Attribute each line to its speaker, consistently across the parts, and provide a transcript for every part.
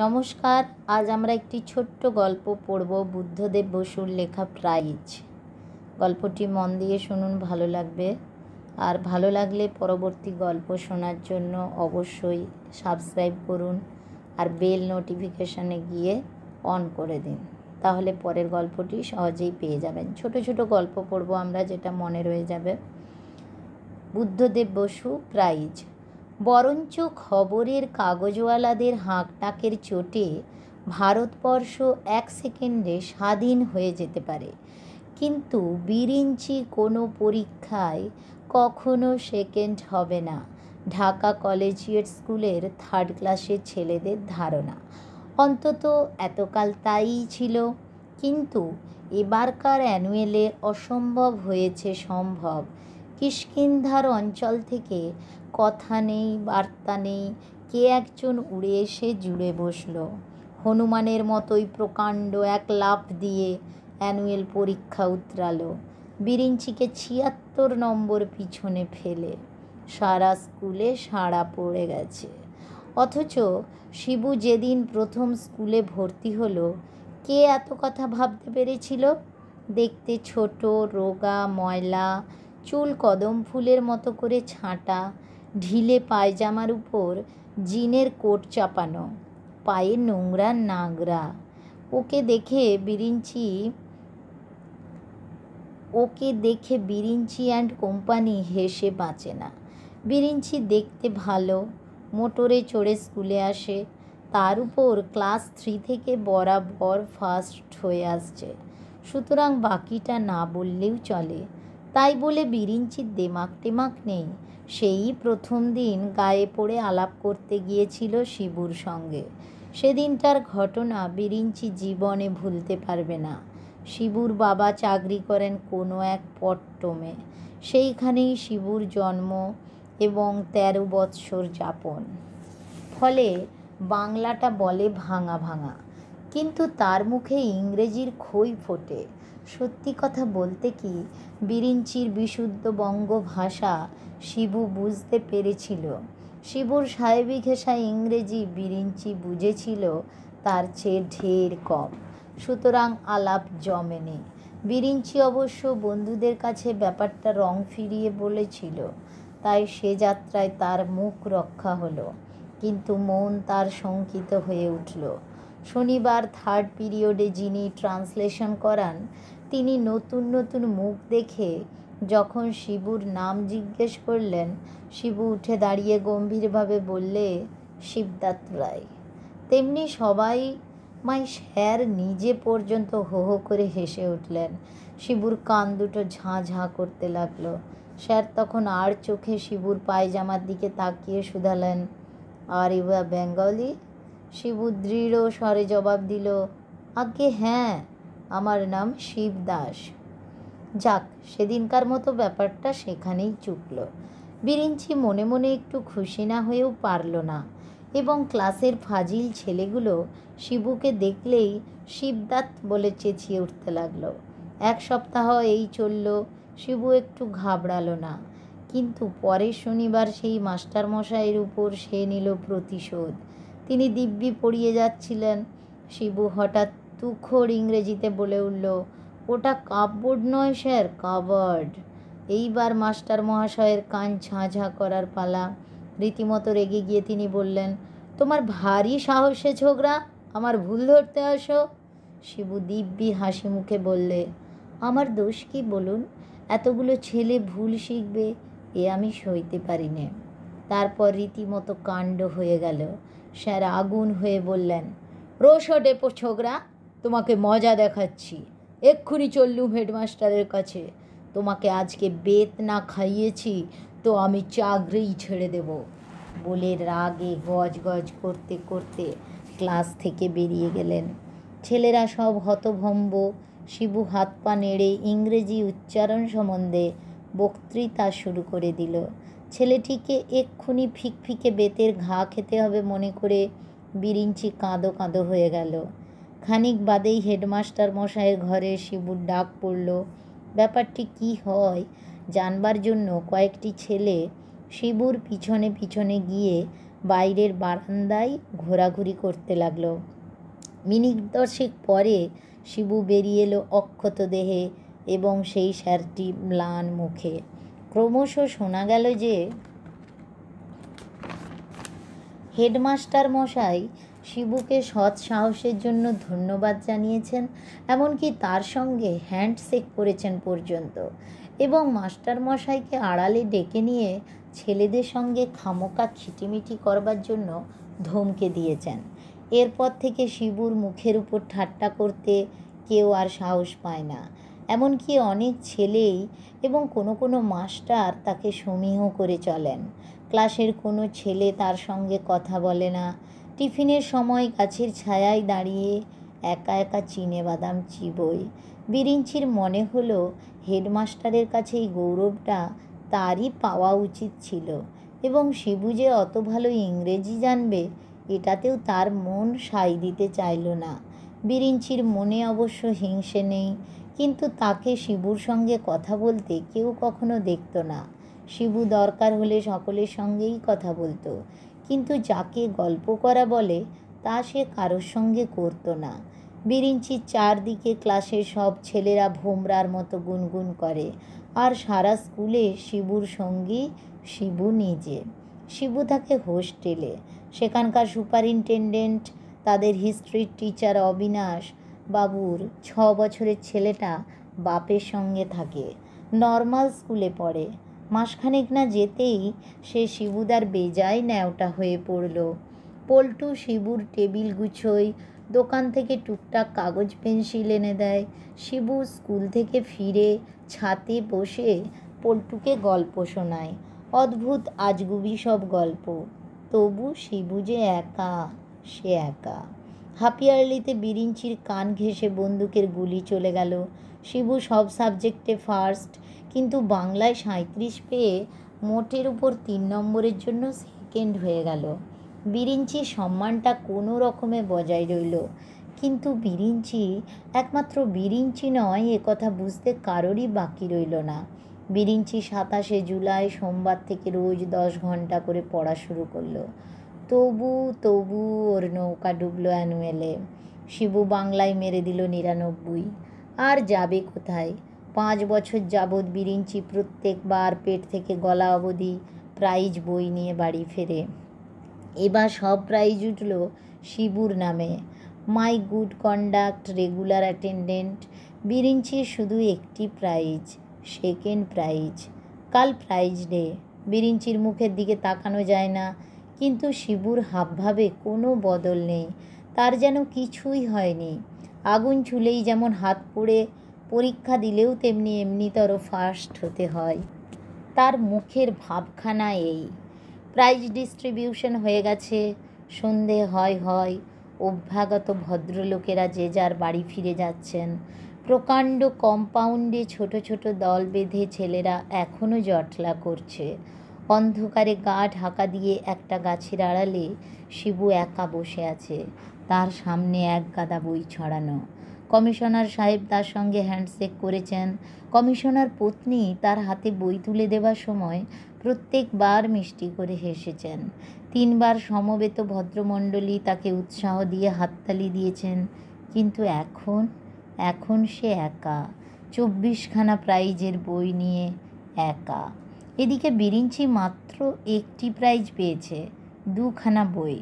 Speaker 1: নমস্কার। আজ আমরা একটি ছোট্ট গল্প পড়ব, বুদ্ধদেব বসুর লেখা প্রাইজ। গল্পটি মন দিয়ে শুনুন, ভালো লাগবে। আর ভালো লাগলে পরবর্তী গল্প শোনার জন্য অবশ্যই সাবস্ক্রাইব করুন আর বেল নোটিফিকেশানে গিয়ে অন করে দিন, তাহলে পরের গল্পটি সহজেই পেয়ে যাবেন। ছোট ছোট গল্প পড়ব আমরা, যেটা মনে রয়ে যাবে। বুদ্ধদেব বসু প্রাইজ। বরঞ্চ খবরের কাগজওয়ালাদের হাঁকডাকের চোটে ভারতবর্ষ এক সেকেন্ডে স্বাধীন হয়ে যেতে পারে, কিন্তু বিরিঞ্চি কোনো পরীক্ষায় কখনো সেকেন্ড হবে না, ঢাকা কলেজিয়েট স্কুলের থার্ড ক্লাসের ছেলেদের ধারণা। অন্তত এতকাল তাই ছিল, কিন্তু এবারকার অ্যানুয়েলে অসম্ভব হয়েছে সম্ভব। কিষ্কিন্ধার অঞ্চল থেকে কথা নেই, বার্তা নেই, কে একজন উড়ে এসে জুড়ে বসল। হনুমানের মতোই প্রকাণ্ড এক লাফ দিয়ে অ্যানুয়েল পরীক্ষা উতরালো, বিরিঞ্চিকে ৭৬ নম্বর পিছনে ফেলে। সারা স্কুলে সাড়া পড়ে গেছে। অথচ শিবু যেদিন প্রথম স্কুলে ভর্তি হলো, কে এত কথা ভাবতে পেরেছিল? দেখতে ছোট, রোগা, ময়লা, চুল কদম ফুলের মতো করে ছাঁটা, ঢিলে পায়জামার উপর জিনের কোট চাপানো, পায়ে নোংরা নাগরা। ওকে দেখে বিরিঞ্চি অ্যান্ড কোম্পানি হেসে বাঁচে না। বিরিঞ্চি দেখতে ভালো, মোটরে চড়ে স্কুলে আসে, তার উপর ক্লাস 3 থেকে বরাবর ফার্স্ট হয়ে আসছে, সুতরাং বাকিটা না বললেও চলে। তাই বলে বিরিঞ্চির দেমাক টেমাক নেই। সেই প্রথম দিন গায়ে পড়ে আলাপ করতে গিয়েছিল শিবুর সঙ্গে। সেদিনটার ঘটনা বিরিঞ্চি জীবনে ভুলতে পারবে না। শিবুর বাবা চাকরি করেন কোনো এক পট্টমে, সেইখানেই শিবুর জন্ম এবং 13 বৎসর যাপন। ফলে বাংলাটা বলে ভাঙা ভাঙা, কিন্তু তার মুখে ইংরেজির খই ফোটে। সত্যি কথা বলতে কি, বিরিঞ্চির বিশুদ্ধ বঙ্গ ভাষা শিবু বুঝতে পেরেছিল। শিবুর সাহেবি ঘেঁষা ইংরেজি বিরিঞ্চি বুঝেছিল তার চেয়ে ঢের কম, সুতরাং আলাপ জমেনি। বিরিঞ্চি অবশ্য বন্ধুদের কাছে ব্যাপারটা রং ফিরিয়ে বলেছিল, তাই সে যাত্রায় তার মুখ রক্ষা হলো, কিন্তু মন তার শঙ্কিত হয়ে উঠল। শনিবার থার্ড পিরিয়ডে যিনি ট্রান্সলেশন করান, তিনি নতুন নতুন মুখ দেখে যখন শিবুর নাম জিজ্ঞেস করলেন, শিবু উঠে দাঁড়িয়ে গম্ভীরভাবে বললে, শিবদাত রায়। তেমনি সবাই স্যার নিজে পর্যন্ত হো হো করে হেসে উঠলেন। শিবুর কান দুটো ঝাঁ ঝাঁ করতে লাগলো। স্যার তখন আর চোখে শিবুর পায়জামার দিকে তাকিয়ে শুধালেন, are you a Bengali? Shibu দৃঢ় স্বরে জবাব দিল, আজ্ঞে হ্যাঁ, আমার নাম শিবদাস। যাক, সেদিনকার মতো ব্যাপারটা সেখানেই চুকল। বিরিঞ্চি মনে মনে একটু খুশি না হয়েও পারল না, এবং ক্লাসের ফাজিল ছেলেগুলো শিবুকে দেখলেই শিবদাত বলে চেঁচিয়ে উঠতে লাগলো। 1 সপ্তাহ এই চলল। শিবু একটু ঘাবড়ালো না, কিন্তু পরের শনিবার সেই মাস্টারমশাইয়ের উপর সে নিল প্রতিশোধ। তিনি দিব্যি পড়িয়ে যাচ্ছিলেন। শিবু হঠাৎ তুখোড় ইংরেজিতে বলে উঠল, ওটা কাপবোর্ড নয় স্যার, কাবার্ড। এইবার মাস্টার মহাশয়ের কান ঝাঁ ঝাঁ করার পালা। রীতিমতো রেগে গিয়ে তিনি বললেন, তোমার ভারী সাহসে ছোকরা, আমার ভুল ধরতে আসো। শিবু দিব্যি হাসি মুখে বললে, আমার দোষ কি বলুন? এতগুলো ছেলে ভুল শিখবে, এ আমি সইতে পারি নে। তারপর রীতিমতো কাণ্ড হয়ে গেল। স্যার আগুন হয়ে বললেন, রোশো ডেপো ছোকরা, তোমাকে মজা দেখাচ্ছি। এক্ষুনি চললুম হেডমাস্টারের কাছে। তোমাকে আজকে বেত না খাইয়েছি তো আমি চাকরিই ছেড়ে দেব। বলে রাগে গজ গজ করতে করতে ক্লাস থেকে বেরিয়ে গেলেন। ছেলেরা সব হতভম্ব। শিবু হাত পা নেড়ে ইংরেজি উচ্চারণ সম্বন্ধে বক্তৃতা শুরু করে দিল। ছেলেটিকে এক্ষুনি ফিকফিকে বেতের ঘা খেতে হবে মনে করে বিরিঞ্চি কাঁদো কাঁদো হয়ে গেল। খানিক বাদেই হেডমাস্টার মশাইয়ের ঘরে শিবুর ডাক পড়ল। ব্যাপারটি কি হয় জানবার জন্য কয়েকটি ছেলে শিবুর পিছনে পিছনে গিয়ে বাইরের বারান্দায় ঘোরাঘুরি করতে লাগলো। মিনিট 10 পরে শিবু বেরিয়ে এলো অক্ষত দেহে এবং সেই স্যারটি ম্লান মুখে। ক্রমশ শোনা গেল যে হেডমাস্টার মশাই শিবুকে সৎ সাহসের জন্য ধন্যবাদ জানিয়েছেন, এমনকি তার সঙ্গে হ্যান্ডশেক করেছেন পর্যন্ত, এবং মাস্টার মশাইকে আড়ালে ডেকে নিয়ে ছেলেদের সঙ্গে খামোকা খিটিমিটি করবার জন্য ধমকে দিয়েছেন। এরপর থেকে শিবুর মুখের উপর ঠাট্টা করতে কেউ আর সাহস পায় না। এমনকি অনেক ছেলেই এবং কোনো মাস্টার তাকে সমীহ করে চলেন। ক্লাসের কোনো ছেলে তার সঙ্গে কথা বলে না। টিফিনের সময় গাছের ছায়ায় দাঁড়িয়ে একা একা চিনেবাদাম চিবোয়। বিরিঞ্চির মনে হলো হেডমাস্টারের কাছে এই গৌরবটা তারই পাওয়া উচিত ছিল, এবং শিবু যে অত ভালো ইংরেজি জানবে এটাতেও তার মন সায় দিতে চাইল না। বিরিঞ্চির মনে অবশ্য হিংসে নেই, কিন্তু তাকে শিবুর সঙ্গে কথা বলতে কেউ কখনো দেখত না। শিবু দরকার হলে সকলের সঙ্গেই কথা বলতো, কিন্তু যাকে গল্প করা বলে তা সে কারোর সঙ্গে করতো না। বিরিঞ্চির চারদিকে ক্লাসের সব ছেলেরা ভোমরার মতো গুনগুন করে, আর সারা স্কুলে শিবুর সঙ্গী শিবু নিজে। শিবু থাকে হোস্টেলে। সেখানকার সুপারিনটেনডেন্ট তাদের হিস্ট্রির টিচার অবিনাশ বাবুর 6 বছরের ছেলেটা বাপের সঙ্গে থাকে। নর্মাল স্কুলে পড়ে। মাসখানেক না যেতেই সে শিবুদার বেজায় ন্যাওটা হয়ে পড়ল। পল্টু শিবুর টেবিল গুছোয়, দোকান থেকে টুকটাক কাগজ পেন্সিল এনে দেয়। শিবু স্কুল থেকে ফিরে ছাতে বসে পল্টুকে গল্প শোনায়, অদ্ভুত আজগুবি সব গল্প। তবু শিবু যে একা, সে একা। হাফ-ইয়ারলিতে বিরিঞ্চির কান ঘেঁষে বন্দুকের গুলি চলে গেল। শিবু সব সাবজেক্টে ফার্স্ট, কিন্তু বাংলায় 37 পেয়ে মোটের উপর 3 নম্বরের জন্য সেকেন্ড হয়ে গেল। বিরিঞ্চির সম্মানটা কোনো রকমে বজায় রইল, কিন্তু বিরিঞ্চি একমাত্র বিরিঞ্চি নয় এ কথা বুঝতে কারোরই বাকি রইল না। বিরিঞ্চি 27 জুলাই সোমবার থেকে রোজ 10 ঘন্টা করে পড়া শুরু করলো। তবু ওর নৌকা ডুবলো অ্যানুয়ালে। শিবু বাংলায় মেরে দিল 99। আর যাবে কোথায়? 5 বছর যাবৎ বিরিঞ্চি প্রত্যেকবার পেট থেকে গলা অবধি প্রাইজ বই নিয়ে বাড়ি ফেরে। এবার সব প্রাইজ উঠল শিবুর নামে। My good conduct, regular attendant. বিরিঞ্চির শুধু একটি প্রাইজ, সেকেন্ড প্রাইজ। কাল প্রাইজ ডে। বিরিঞ্চির মুখের দিকে তাকানো যায় না, কিন্তু শিবুর হাবভাবে কোনো বদল নেই। তার যেন কিছুই হয়নি। আগুন ছুলেই যেমন হাত পুড়ে, পরীক্ষা দিলেও তেমনি এমনিতর ফার্স্ট হতে হয়। তার মুখের ভাবখানা এই। প্রাইজ ডিস্ট্রিবিউশন হয়ে গেছে। সন্ধে হয় অভ্যাগত ভদ্রলোকেরা যে যার বাড়ি ফিরে যাচ্ছেন। প্রকাণ্ড কম্পাউন্ডে ছোট ছোট দল বেঁধে ছেলেরা এখনও জটলা করছে। অন্ধকারে গা ঢাকা দিয়ে একটা গাছের আড়ালে শিবু একা বসে আছে। তার সামনে এক গাদা বই ছড়ানো। কমিশনার সাহেব তার সঙ্গে হ্যান্ডশেক করেছেন। কমিশনার পত্নী তার হাতে বই তুলে দেবার সময় প্রত্যেকবার মিষ্টি করে হেসেছেন। 3 বার সমবেত ভদ্রমণ্ডলী তাকে উৎসাহ দিয়ে হাততালি দিয়েছেন। কিন্তু এখন সে একা, 24খানা প্রাইজের বই নিয়ে একা। এদিকে বিরিঞ্চি মাত্র একটি প্রাইজ পেয়েছে, 2খানা বই,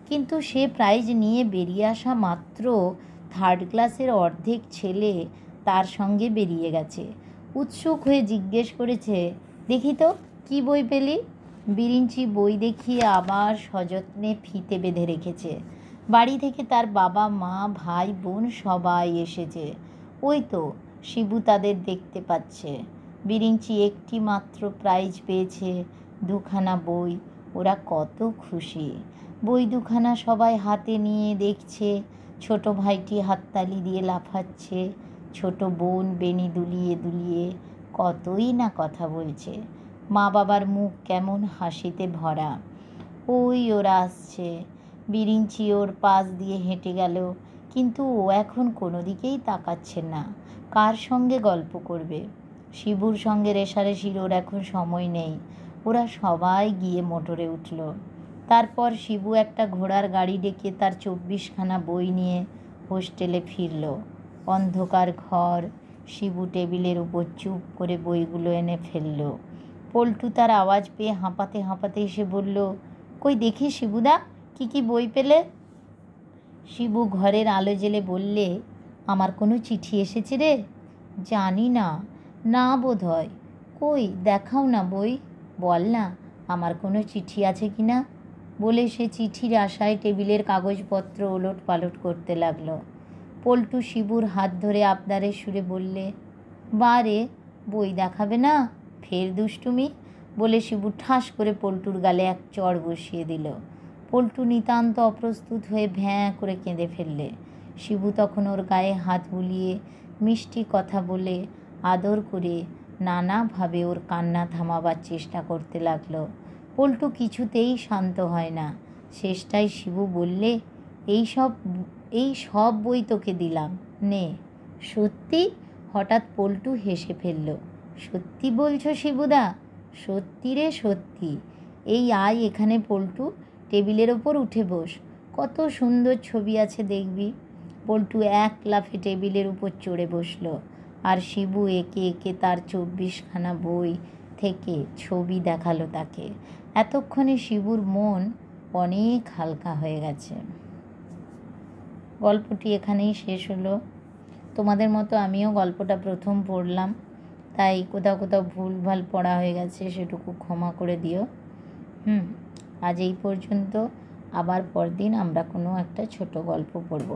Speaker 1: কিন্তু সে প্রাইজ নিয়ে বেরিয়ে আসা মাত্র 3rd ক্লাসের অর্ধেক ছেলে তার সঙ্গে বেরিয়ে গেছে। উৎসুক হয়ে জিজ্ঞেস করেছে, দেখি তো কী বই পেলি? বিরিঞ্চি বই দেখিয়ে আবার সযত্নে ফিতে বেঁধে রেখেছে। বাড়ি থেকে তার বাবা মা ভাই বোন সবাই এসেছে। ওই তো শিবু তাদের দেখতে পাচ্ছে। বিরিঞ্চি একটি মাত্র প্রাইজ পেয়েছে, 2খানা বই। ওরা কত খুশি। বই 2খানা সবাই হাতে নিয়ে দেখছে। ছোট ভাইটি হাততালি দিয়ে লাফাচ্ছে। ছোট বোন বেনি দুলিয়ে দুলিয়ে কতই না কথা বলছে। মা বাবার মুখ কেমন হাসিতে ভরা। ওই ওরা আসছে। বিরিঞ্চি ওর পাশ দিয়ে হেঁটে গেল, কিন্তু ও এখন কোনো দিকেই তাকাচ্ছে না। কার সঙ্গে গল্প করবে? শিবুর সঙ্গে রেষারেষির ওর এখন সময় নেই। ওরা সবাই গিয়ে মোটরে উঠল। তারপর শিবু একটা ঘোড়ার গাড়ি ডেকে তার 24খানা বই নিয়ে হোস্টেলে ফিরল। অন্ধকার ঘর। শিবু টেবিলের উপর চুপ করে বইগুলো এনে ফেলল। পল্টু তার আওয়াজ পেয়ে হাঁপাতে হাঁপাতে এসে বলল, কই দেখি শিবুদা, কি বই পেলে? শিবু ঘরের আলো জ্বেলে বললে, আমার কোনো চিঠি এসেছে রে? জানি না, না বোধ হয়। কই দেখাও না বই, বল না আমার কোনো চিঠি আছে কি না। বলে সে চিঠির আশায় টেবিলের কাগজপত্র ওলট পালট করতে লাগলো। পল্টু শিবুর হাত ধরে আবদারের সুরে বললে, বারে বই দেখাবে না, ফের দুষ্টুমি। বলে শিবু ঠাস করে পল্টুর গালে এক চড় বসিয়ে দিল। পল্টু নিতান্ত অপ্রস্তুত হয়ে ভ্যাঁ করে কেঁদে ফেললে। শিবু তখন ওর গায়ে হাত বুলিয়ে মিষ্টি কথা বলে আদর করে নানাভাবে ওর কান্না থামাবার চেষ্টা করতে লাগলো। পল্টু কিছুতেই শান্ত হয় না। শেষটায় শিবু বললে, এই সব বই তোকে দিলাম, নে। সত্যি? হঠাৎ পল্টু হেসে ফেলল। সত্যি বলছো শিবুদা? সত্যি রে সত্যি। এই আয় এখানে পল্টু, টেবিলের ওপর উঠে বস, কত সুন্দর ছবি আছে দেখবি। পল্টু এক লাফে টেবিলের উপর চড়ে বসল, আর শিবু একে একে তার 24খানা বই থেকে ছবি দেখালো তাকে। এতক্ষণে শিবুর মন অনেক হালকা হয়ে গেছে। গল্পটি এখানেই শেষ হলো। তোমাদের মতো আমিও গল্পটা প্রথম পড়লাম, তাই কোথাও কোথাও ভুলভাল পড়া হয়ে গেছে, সেটুকু ক্ষমা করে দিও। আজ এই পর্যন্ত। আবার পরদিন আমরা কোনো একটা ছোট গল্প পড়ব।